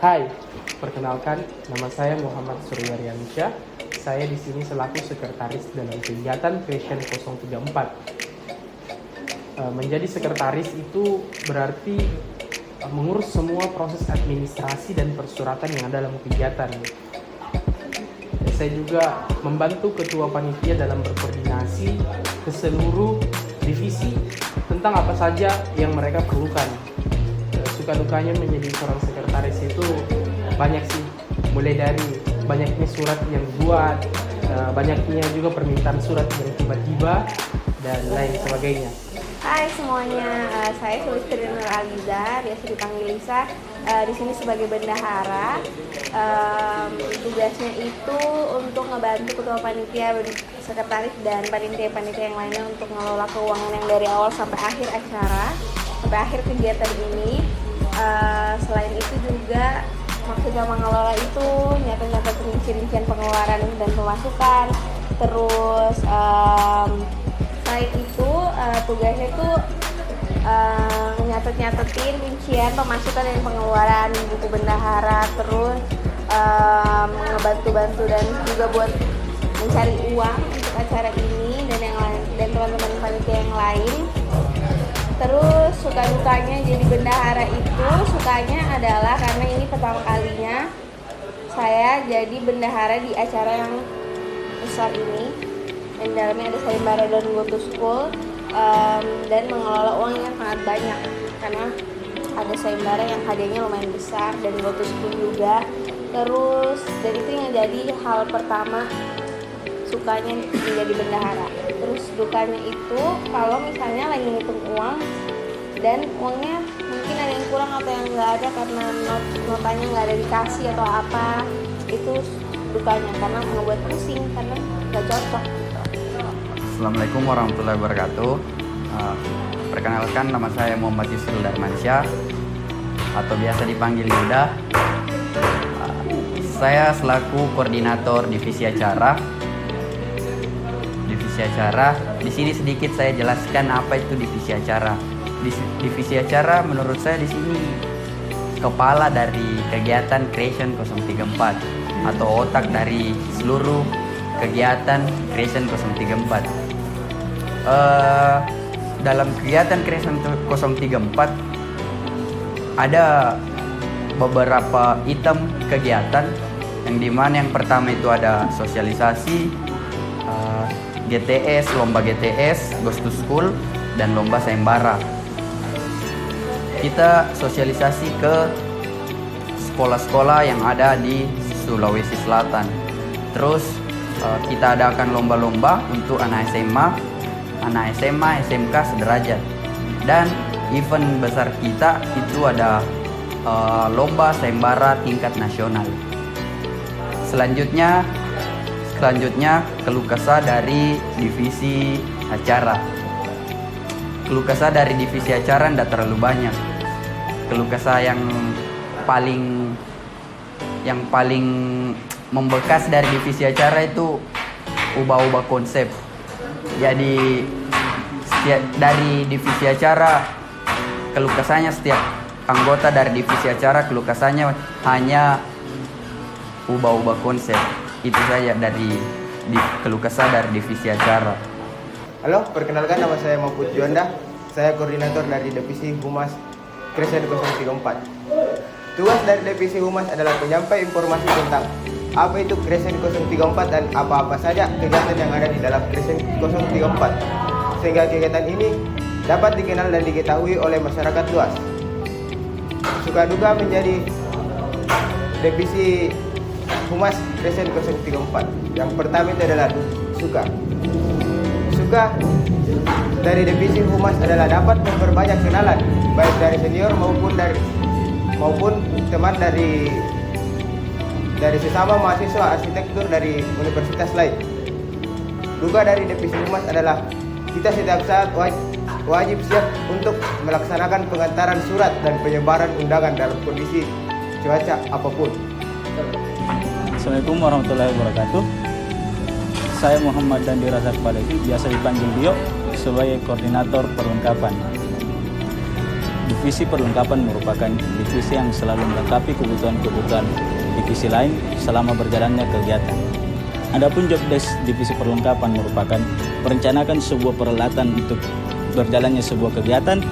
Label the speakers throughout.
Speaker 1: Hai, perkenalkan nama saya Muhammad Suryaryansyah. Saya di sini selaku sekretaris dalam kegiatan Creation 034. Menjadi sekretaris itu berarti mengurus semua proses administrasi dan persuratan yang ada dalam kegiatan. Saya juga membantu ketua panitia dalam berkoordinasi ke seluruh divisi tentang apa saja yang mereka perlukan. Suka dukanya menjadi seorang sekretaris itu banyak sih, mulai dari banyaknya surat yang dibuat, banyaknya juga permintaan surat yang tiba-tiba dan lain sebagainya.
Speaker 2: Hai semuanya, saya Sulistri Nur Aliza, biasa dipanggil Lisa. Di sini sebagai bendahara. Tugasnya itu untuk ngebantu ketua panitia, sekretaris dan panitia-panitia yang lainnya untuk mengelola keuangan yang dari awal sampai akhir acara, sampai akhir kegiatan ini. Selain itu juga maksudnya mengelola itu nyata-nyata rincian pengeluaran dan pemasukan. Terus selain itu tugasnya itu nyatet-nyatetin rincian pemasukan dan pengeluaran di buku bendahara, terus ngebantu-bantu dan juga buat mencari uang untuk acara ini dan yang lain dan teman-teman panitia yang lain. Terus suka dukanya jadi bendahara itu, sukanya adalah karena ini pertama kalinya saya jadi bendahara di acara yang besar ini. Di dalamnya ada sayembara dan go to school, dan mengelola uang yang sangat banyak karena ada sayembara yang hadiahnya lumayan besar dan go to school juga. Terus dan itu yang jadi hal pertama sukanya menjadi bendahara. Terus dukanya itu kalau misalnya lagi ngitung uang dan uangnya mungkin ada yang kurang atau yang nggak ada karena notanya nggak ada dikasih atau apa, itu dukanya karena ngebuat pusing karena nggak cocok.
Speaker 3: Assalamualaikum warahmatullahi wabarakatuh. Perkenalkan, nama saya Muhammad Yusril Darmansyah atau biasa dipanggil Yuda. Saya selaku koordinator divisi acara. Di sini sedikit saya jelaskan apa itu divisi acara. Divisi acara menurut saya di sini kepala dari kegiatan Creation 034 atau otak dari seluruh kegiatan Creation 034. Dalam kegiatan Creation 034 ada beberapa item kegiatan yang dimana yang pertama itu ada sosialisasi, GTS, lomba GTS, Goes to School, dan lomba sayembara. Kita sosialisasi ke sekolah-sekolah yang ada di Sulawesi Selatan. Terus kita adakan lomba-lomba untuk anak SMA, SMK sederajat. Dan event besar kita itu ada lomba sayembara tingkat nasional. Selanjutnya keluh kesah dari divisi acara. Keluh kesah dari divisi acara tidak terlalu banyak. Keluh kesah yang paling membekas dari divisi acara itu ubah-ubah konsep. Jadi dari divisi acara keluh kesahnya setiap anggota dari divisi acara keluh kesahnya hanya ubah-ubah konsep. Itu saja dari keluh kesah dari divisi acara.
Speaker 4: Halo, perkenalkan nama saya Mahfud Juanda. Saya koordinator dari divisi Humas Creation 034. Tugas dari divisi Humas adalah menyampaikan informasi tentang apa itu Creation 034 dan apa-apa saja kegiatan yang ada di dalam Creation 034, sehingga kegiatan ini dapat dikenal dan diketahui oleh masyarakat luas. Suka duka menjadi divisi Humas Creation 034. Yang pertama itu adalah suka dari divisi Humas adalah dapat memperbanyak kenalan baik dari senior maupun teman dari sesama mahasiswa arsitektur dari universitas lain. Duga dari divisi Humas adalah kita setiap saat wajib siap untuk melaksanakan pengantaran surat dan penyebaran undangan dalam kondisi cuaca apapun.
Speaker 5: Assalamualaikum warahmatullahi wabarakatuh. Saya Muhammad Dandi Razak Balevi, biasa dipanggil Dio, sebagai koordinator perlengkapan. divisi perlengkapan merupakan divisi yang selalu melengkapi kebutuhan-kebutuhan divisi lain selama berjalannya kegiatan. Adapun job desk divisi perlengkapan merupakan merencanakan sebuah peralatan untuk berjalannya sebuah kegiatan,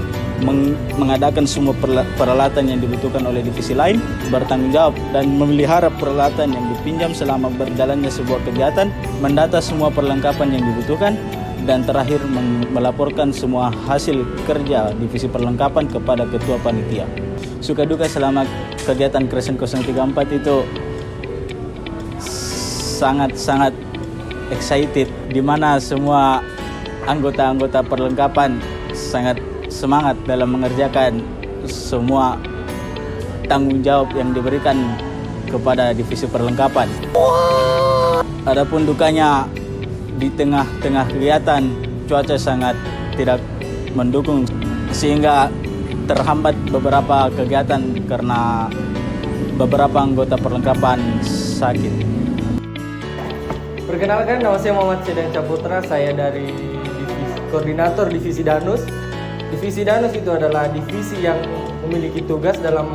Speaker 5: mengadakan semua peralatan yang dibutuhkan oleh divisi lain, bertanggung jawab dan memelihara peralatan yang dipinjam selama berjalannya sebuah kegiatan, mendata semua perlengkapan yang dibutuhkan, dan terakhir melaporkan semua hasil kerja divisi perlengkapan kepada ketua panitia. Suka duka selama kegiatan Crescent 034 itu sangat excited, di mana semua anggota-anggota perlengkapan sangat semangat dalam mengerjakan semua tanggung jawab yang diberikan kepada divisi perlengkapan. Adapun dukanya, di tengah-tengah kegiatan cuaca sangat tidak mendukung sehingga terhambat beberapa kegiatan karena beberapa anggota perlengkapan sakit.
Speaker 1: Perkenalkan, nama saya Muhammad Sedang Caputra, saya dari koordinator divisi Danus. Divisi Danus itu adalah divisi yang memiliki tugas dalam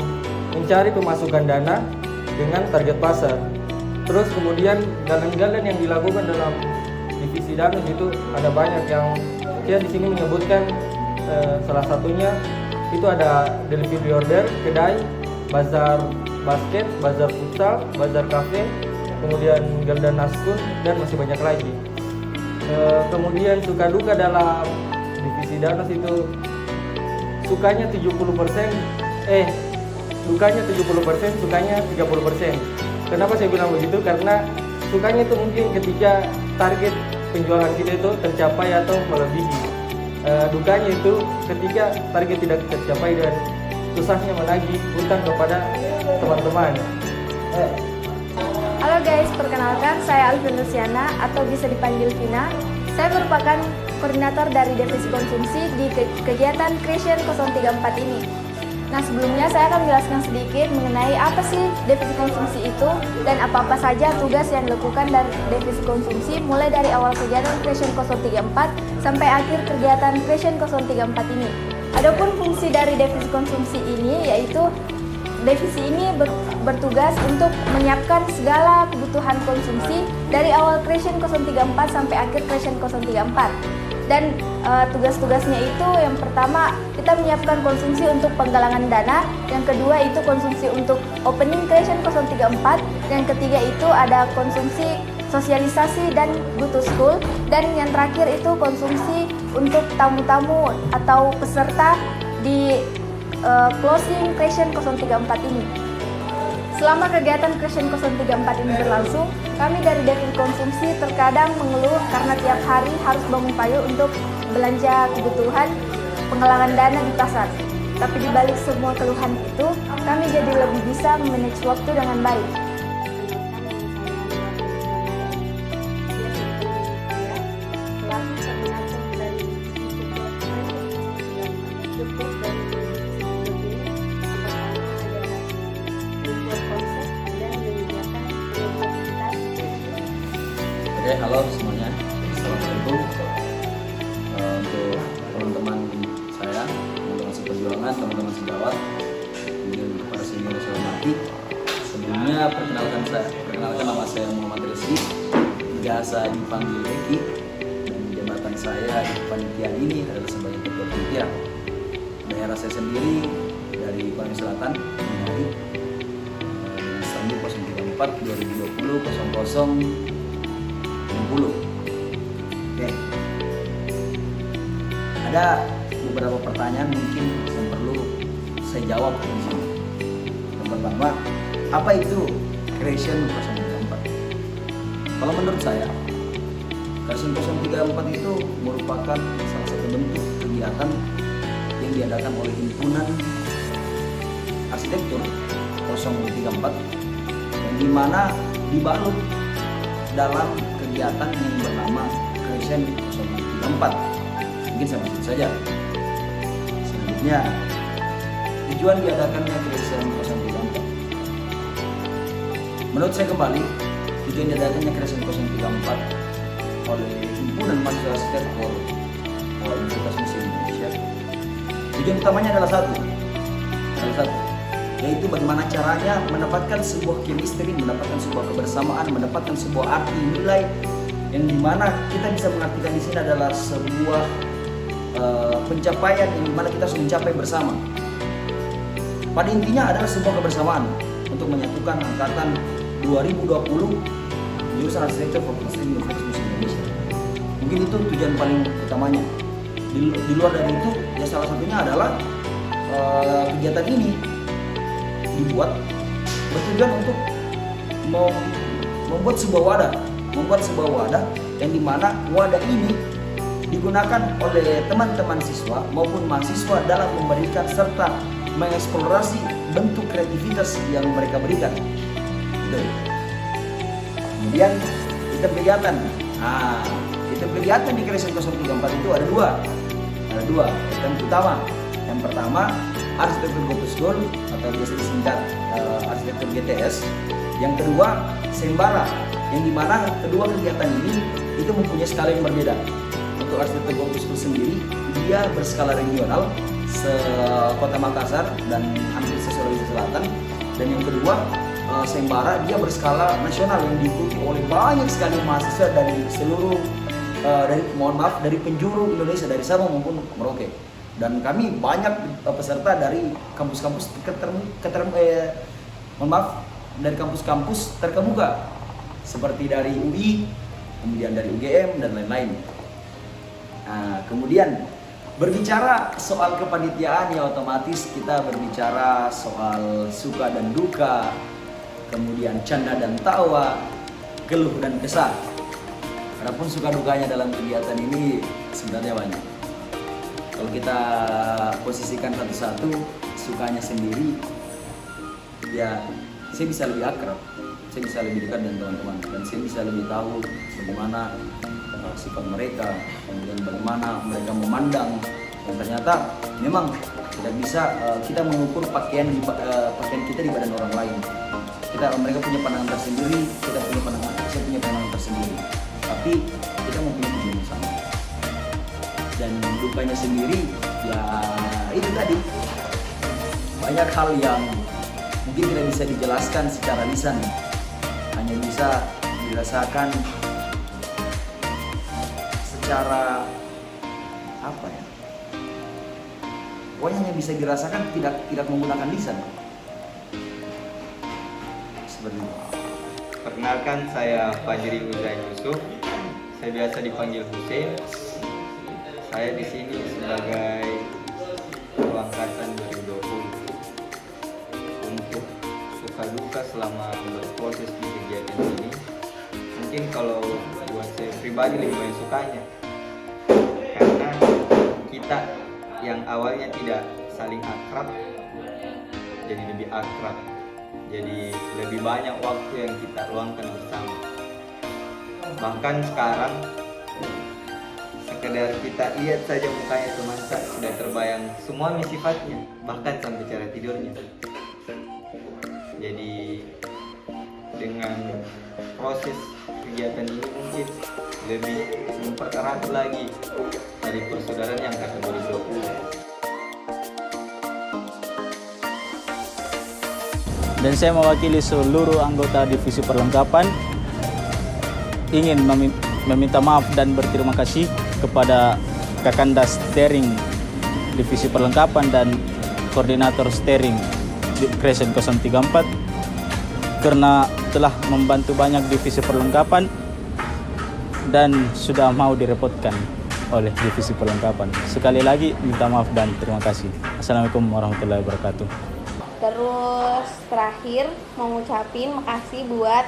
Speaker 1: mencari pemasukan dana dengan target pasar. Terus kemudian galan-galan yang dilakukan dalam divisi Danus itu ada banyak yang dia di sini menyebutkan, salah satunya itu ada delivery order, kedai, bazar basket, bazar futsal, bazar cafe, kemudian Galdan Naskun, dan masih banyak lagi. Kemudian suka duka dalam divisi Danus itu sukanya 70%, dukanya 70%, sukanya 30%. Kenapa saya bilang begitu? Karena sukanya itu mungkin ketika target penjualan kita itu tercapai atau melebihi. Dukanya itu ketika target tidak tercapai dan susahnya menagih hutang kepada teman-teman.
Speaker 2: Halo guys, perkenalkan saya Alvin Luciana atau bisa dipanggil Vina. Saya merupakan koordinator dari divisi konsumsi di kegiatan Crescent 034 ini. Nah, sebelumnya saya akan menjelaskan sedikit mengenai apa sih divisi konsumsi itu dan apa-apa saja tugas yang dilakukan dari divisi konsumsi mulai dari awal kegiatan Crescent 034 sampai akhir kegiatan Crescent 034 ini. Adapun fungsi dari divisi konsumsi ini yaitu divisi ini bertugas untuk menyiapkan segala kebutuhan konsumsi dari awal Crescent 034 sampai akhir Crescent 034. Dan tugas-tugasnya itu yang pertama kita menyiapkan konsumsi untuk penggalangan dana, yang kedua itu konsumsi untuk opening Crescent 034, yang ketiga itu ada konsumsi sosialisasi dan go to school, dan yang terakhir itu konsumsi untuk tamu-tamu atau peserta di closing Crescent 034 ini. Selama kegiatan Crescent 034 ini berlangsung, kami dari divisi konsumsi terkadang mengeluh karena tiap hari harus bangun pagi untuk belanja kebutuhan penggalangan dana di pasar. Tapi di balik semua keluhan itu, kami jadi lebih bisa memanage waktu dengan baik.
Speaker 6: Oke, halo semuanya. Assalamualaikum. Untuk teman-teman saya, teman-teman seperjuangan, teman-teman sejawat, kemudian para senior saya hormati. Sebelumnya perkenalkan nama saya Muhammad Rizky, biasa dipanggil Eki, dan jabatan saya di panitia ini adalah sebagai ketua panitia. Daerah saya sendiri dari Bali Selatan, dari Sambu 034 2020 00 Oke. Ada beberapa pertanyaan mungkin yang perlu saya jawab di sini. Yang pertama, apa itu Crescent 034? Kalau menurut saya, Crescent 034 itu merupakan salah satu bentuk kegiatan yang diadakan oleh himpunan arsitektur 034 yang dimana dibalut dalam kegiatan yang bernama Crescent 034. Mungkin saya sebut saja. Selanjutnya, tujuan diadakannya Crescent 034. Menurut saya kembali, tujuan diadakannya Crescent 034 oleh Himpunan Mahasiswa Arsitektur Universitas Muslim Indonesia. Tujuan utamanya adalah satu, salah satu, yaitu bagaimana caranya mendapatkan sebuah chemistry, mendapatkan sebuah kebersamaan, mendapatkan sebuah arti nilai yang dimana kita bisa mengartikan di sini adalah sebuah pencapaian yang dimana kita harus mencapai bersama. Pada intinya adalah sebuah kebersamaan untuk menyatukan angkatan 2020 jurusan arsitektur Fakultas Teknik Universitas Muslim Indonesia. Mungkin itu tujuan paling utamanya. Di luar dari itu, ya salah satunya adalah kegiatan ini dibuat bertujuan untuk membuat sebuah wadah yang dimana wadah ini digunakan oleh teman-teman siswa maupun mahasiswa dalam memberikan serta mengeksplorasi bentuk kreativitas yang mereka berikan. Kemudian kita kegiatan. Kita kegiatan di Kreation 034 itu ada dua. Yang pertama arsitektur Go to School atau biasa disingkat arsitektur GTS. Yang kedua Sembara, yang dimana kedua kegiatan ini itu mempunyai skala yang berbeda. Untuk arsitektur Go to School sendiri dia berskala regional Kota Makassar dan hampir Sulawesi Selatan, dan yang kedua Sembara dia berskala nasional yang diikuti oleh banyak sekali mahasiswa dari seluruh dari penjuru Indonesia, dari Sabang maupun Merauke. Dan kami banyak peserta dari kampus-kampus dari kampus-kampus terkemuka seperti dari UI, kemudian dari UGM dan lain-lain. Kemudian berbicara soal kepanitiaan, ya otomatis kita berbicara soal suka dan duka, kemudian canda dan tawa, keluh dan kesah. Adapun suka dukanya dalam kegiatan ini sebenarnya banyak. Kalau kita posisikan satu-satu, sukanya sendiri, ya saya bisa lebih akrab, saya bisa lebih dekat dengan teman-teman, dan saya bisa lebih tahu bagaimana sifat mereka, kemudian bagaimana mereka memandang. Dan ternyata memang tidak bisa kita mengukur pakaian kita di badan orang lain. Mereka punya pandangan tersendiri, saya punya pandangan tersendiri. Tapi kita mempunyai tujuan yang sama. Dan dukanya sendiri, ya itu tadi, banyak hal yang mungkin tidak bisa dijelaskan secara lisan, hanya bisa dirasakan secara apa ya? Pokoknya hanya bisa dirasakan tidak menggunakan lisan. Seperti itu.
Speaker 4: Perkenalkan, saya Fajri Uzain Yusuf. Saya biasa dipanggil Hussein. Saya di sini sebagai ketua angkatan 2020. Untuk suka duka selama berproses di kegiatan ini, mungkin kalau buat saya pribadi lebih banyak sukanya, karena kita yang awalnya tidak saling akrab jadi lebih akrab. Jadi lebih banyak waktu yang kita luangkan bersama. Bahkan sekarang sekedar kita lihat saja mukanya teman sudah terbayang semua sifatnya, bahkan sampai cara tidurnya. Jadi dengan proses kegiatan ini mungkin lebih mempererat lagi dari persaudaraan yang angkatan 2020.
Speaker 5: Dan saya mewakili seluruh anggota divisi perlengkapan ingin meminta maaf dan berterima kasih kepada Kakanda Steering Divisi Perlengkapan dan Koordinator Steering di Kreation 034 karena telah membantu banyak divisi perlengkapan dan sudah mau direpotkan oleh divisi perlengkapan. Sekali lagi minta maaf dan terima kasih. Assalamualaikum warahmatullahi wabarakatuh.
Speaker 2: Terus terakhir mau ngucapin makasih buat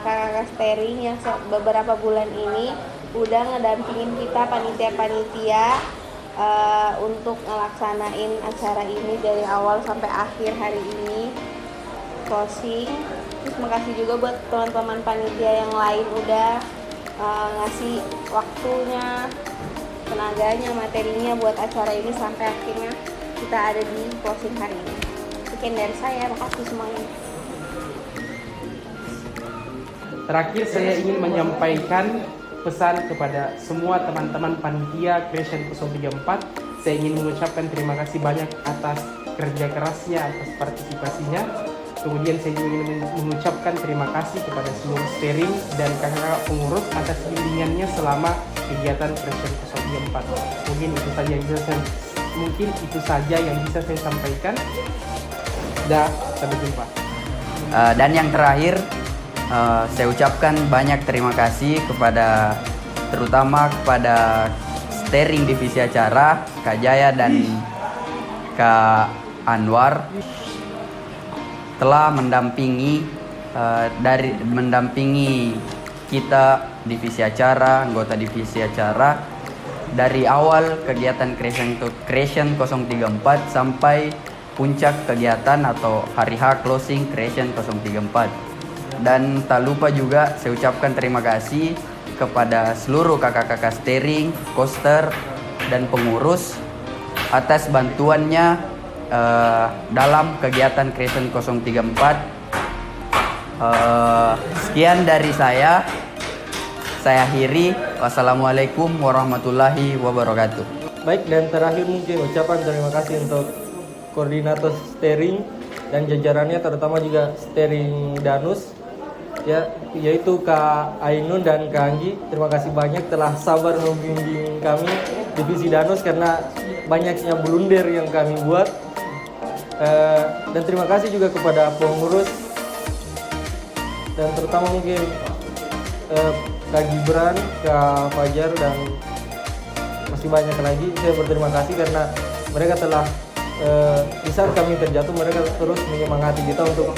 Speaker 2: kakak-kakak steering yang beberapa bulan ini udah ngedampingin kita panitia-panitia untuk ngelaksanain acara ini dari awal sampai akhir hari ini closing. Terus makasih juga buat teman-teman panitia yang lain udah ngasih waktunya, tenaganya, materinya buat acara ini sampai akhirnya kita ada di closing hari ini. Sekian dari saya, makasih semuanya.
Speaker 1: Terakhir saya ingin menyampaikan pesan kepada semua teman-teman panitia Kreation 034. Saya ingin mengucapkan terima kasih banyak atas kerja kerasnya, atas partisipasinya. Kemudian saya juga ingin mengucapkan terima kasih kepada seluruh steering dan kakak-kakak pengurus atas bimbingannya selama kegiatan Kresion 034. Mungkin itu saja yang bisa saya sampaikan. Sampai jumpa.
Speaker 3: Dan yang terakhir, saya ucapkan banyak terima kasih terutama kepada steering divisi acara, Kak Jaya dan Kak Anwar, telah mendampingi kita divisi acara, anggota divisi acara dari awal kegiatan Creation 034 sampai puncak kegiatan atau hari H closing Creation 034. Dan tak lupa juga saya ucapkan terima kasih kepada seluruh kakak-kakak steering, coaster, dan pengurus atas bantuannya dalam kegiatan Creation 034. Sekian dari saya akhiri. Wassalamualaikum warahmatullahi wabarakatuh.
Speaker 7: Baik, dan terakhir mungkin ucapan terima kasih untuk koordinator steering dan jajarannya, terutama juga steering Danus, yaitu Kak Ainun dan Kak Anggi. Terima kasih banyak telah sabar membimbing kami divisi Danus karena banyaknya blunder yang kami buat. Dan terima kasih juga kepada pengurus dan terutama mungkin Kak Gibran, Kak Fajar, dan masih banyak lagi. Saya berterima kasih karena mereka telah di saat kami terjatuh, mereka terus menyemangati kita untuk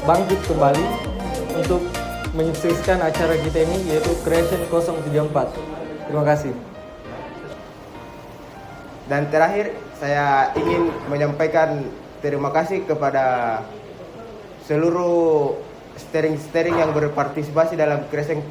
Speaker 7: bangkit kembali untuk menyukseskan acara kita ini, yaitu Creation 034. Terima kasih.
Speaker 4: Dan terakhir, saya ingin menyampaikan terima kasih kepada seluruh steering yang berpartisipasi dalam Creation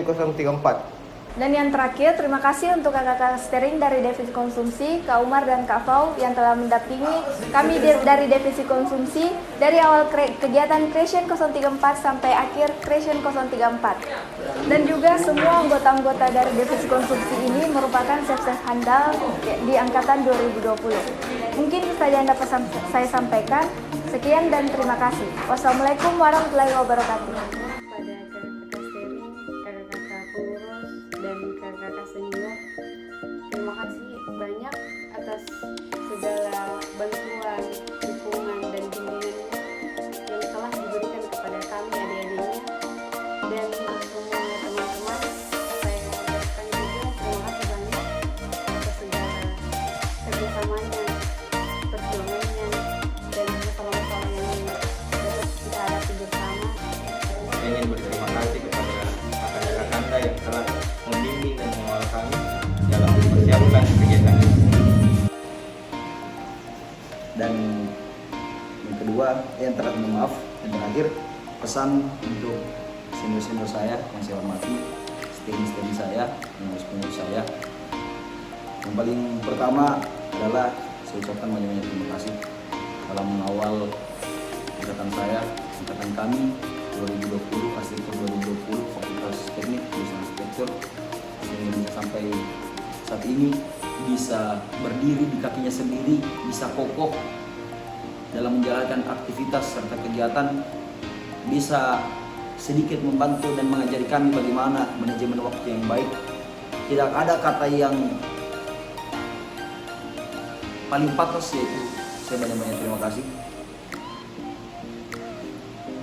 Speaker 4: 034.
Speaker 2: Dan yang terakhir, terima kasih untuk kakak-kakak steering dari Divisi Konsumsi, Kak Umar dan Kak Fau yang telah mendampingi kami dari Divisi Konsumsi dari awal kegiatan Creation 034 sampai akhir Creation 034. Dan juga semua anggota-anggota dari Divisi Konsumsi ini merupakan chef-chef handal di angkatan 2020. Mungkin itu saja yang dapat saya sampaikan. Sekian dan terima kasih. Wassalamualaikum warahmatullahi wabarakatuh.
Speaker 8: Kakak senior, terima kasih banyak atas segala bantuan, dukungan, dan bimbingan yang telah diberikan kepada kami adik-adiknya dan semua teman-teman. Saya ucapkan juga terima kasih banyak atas segala kerjasamanya, perjuangannya, dan masalah-masalah yang dapat kita hadapi bersama.
Speaker 6: Saya ingin berterima kasih kepada kakak-kakak Anda yang telah membimbing dan mengawal kami dalam mempersiapkan kegiatan ini.
Speaker 9: Dan yang kedua, yang terakhir, pesan untuk senior-senior saya yang saya hormati, steering saya, pengurus saya. Yang paling pertama adalah saya ucapkan banyak-banyak terima kasih dalam mengawal angkatan kami 2020, Arsitektur 2020, Fakultas Teknik, Jurusan Arsitektur, sehingga bisa sampai saat ini bisa berdiri di kakinya sendiri, bisa kokoh dalam menjalankan aktivitas serta kegiatan, bisa sedikit membantu dan mengajari kami bagaimana manajemen waktu yang baik. Tidak ada kata yang paling patos, yaitu saya banyak-banyak terima kasih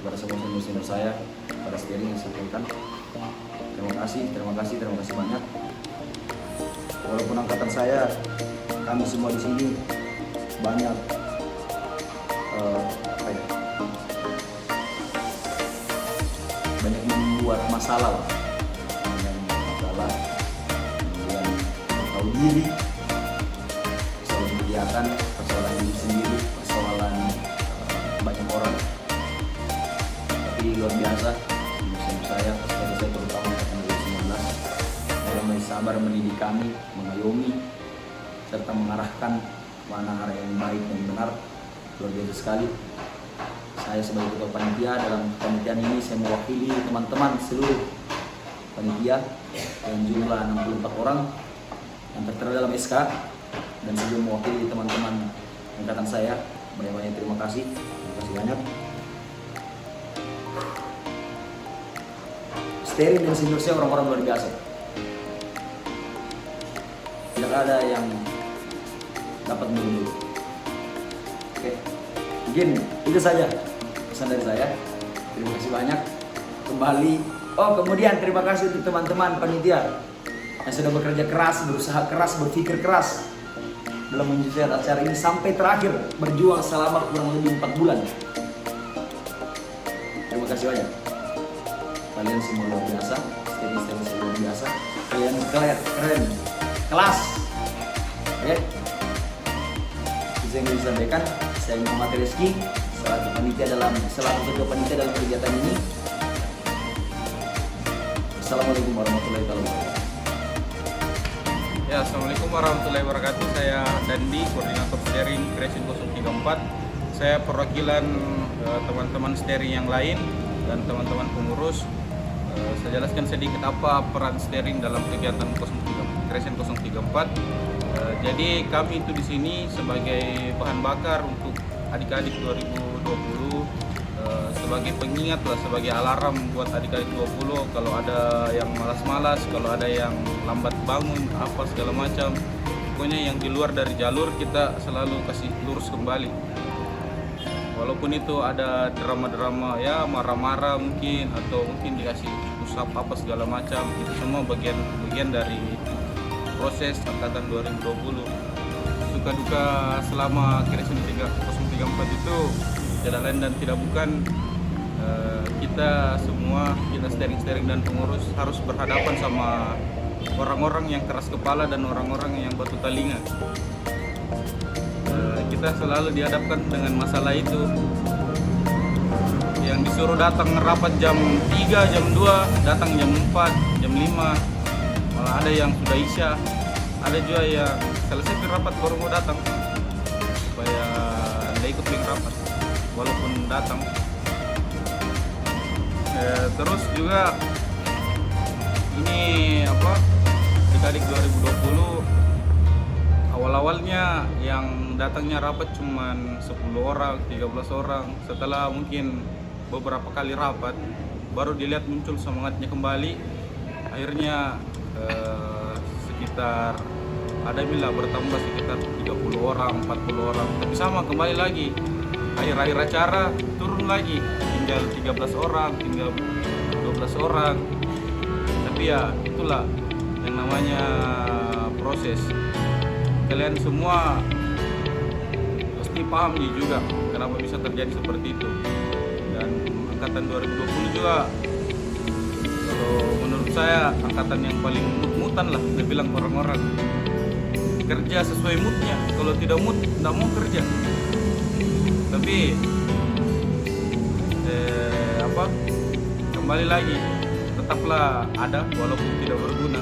Speaker 9: kepada semua senior saya, pada steering yang sampaikan. Terima kasih banyak. Walaupun angkatan saya, kami semua di sini banyak banyak membuat masalah, kemudian tahu diri, persoalan kegiatan, persoalan diri sendiri, persoalan banyak orang. Tapi luar biasa, saya terutama angkatan 2019 dalam sabar mendidik kami, mengayomi, serta mengarahkan mana arah yang baik dan benar. Luar biasa sekali. Saya sebagai ketua panitia, dalam panitiaan ini saya mewakili teman-teman seluruh panitia yang jumlah 64 orang yang tertera dalam SK, dan saya juga mewakili teman-teman
Speaker 6: angkatan saya. Banyak-banyak terima kasih banyak. Steering dan senior saya orang-orang luar biasa. Tidak ada yang dapat menurut. Oke, mungkin itu saja pesan dari saya. Terima kasih banyak. Kembali. Kemudian terima kasih untuk teman-teman panitia yang sudah bekerja keras, berusaha keras, berpikir keras dalam menyusun acara ini sampai terakhir, berjuang selama kurang lebih 4 bulan. Terima kasih banyak. Kalian semua luar biasa, steering luar biasa. Kalian keren, kelas. Oke. Itu yang bisa sampaikan. Saya Muhammad Rizky, selaku ketua panitia dalam kegiatan ini. Assalamualaikum warahmatullahi wabarakatuh.
Speaker 10: Ya, Assalamualaikum warahmatullahi wabarakatuh. Saya Dandi, koordinator steering Kresin 034. Saya perwakilan teman-teman steering yang lain dan teman-teman pengurus. Saya jelaskan sedikit apa peran steering dalam kegiatan Kresin 034. Jadi kami itu di sini sebagai bahan bakar untuk adik-adik 2020, sebagai pengingat lah, sebagai alarm buat adik-adik 20 kalau ada yang malas-malas, kalau ada yang lambat bangun, apa segala macam. Pokoknya yang di luar dari jalur kita selalu kasih lurus kembali. Walaupun itu ada drama-drama ya, marah-marah mungkin, atau mungkin dikasih usap apa segala macam, itu semua bagian dari proses angkatan 2020. Suka duka selama Kresin 034 itu tidak lain dan tidak bukan kita semua, kita steering dan pengurus harus berhadapan sama orang-orang yang keras kepala dan orang-orang yang batu telinga. Kita selalu dihadapkan dengan masalah itu. Yang disuruh datang rapat jam 3, jam 2, datang jam 4, jam 5. Malah ada yang sudah isya, ada juga yang selesai rapat baru mau datang supaya Anda ikut rapat walaupun datang. Terus juga ini adik-adik 2020 awal-awalnya yang datangnya rapat cuman 10 orang, 13 orang. Setelah mungkin beberapa kali rapat baru dilihat muncul semangatnya kembali. Akhirnya sekitar ada bila bertambah sekitar 30 orang, 40 orang. Tapi sama kembali lagi. Akhir-akhir acara turun lagi, tinggal 13 orang, tinggal 12 orang. Tapi ya itulah yang namanya proses. Kalian semua pasti paham juga kenapa bisa terjadi seperti itu. Dan angkatan 2020 juga, kalau menurut saya angkatan yang paling mut-mutan lah, dia bilang orang-orang. Kerja sesuai moodnya, kalau tidak mood, tidak mau kerja. Tapi kembali lagi, tetaplah ada walaupun tidak berguna.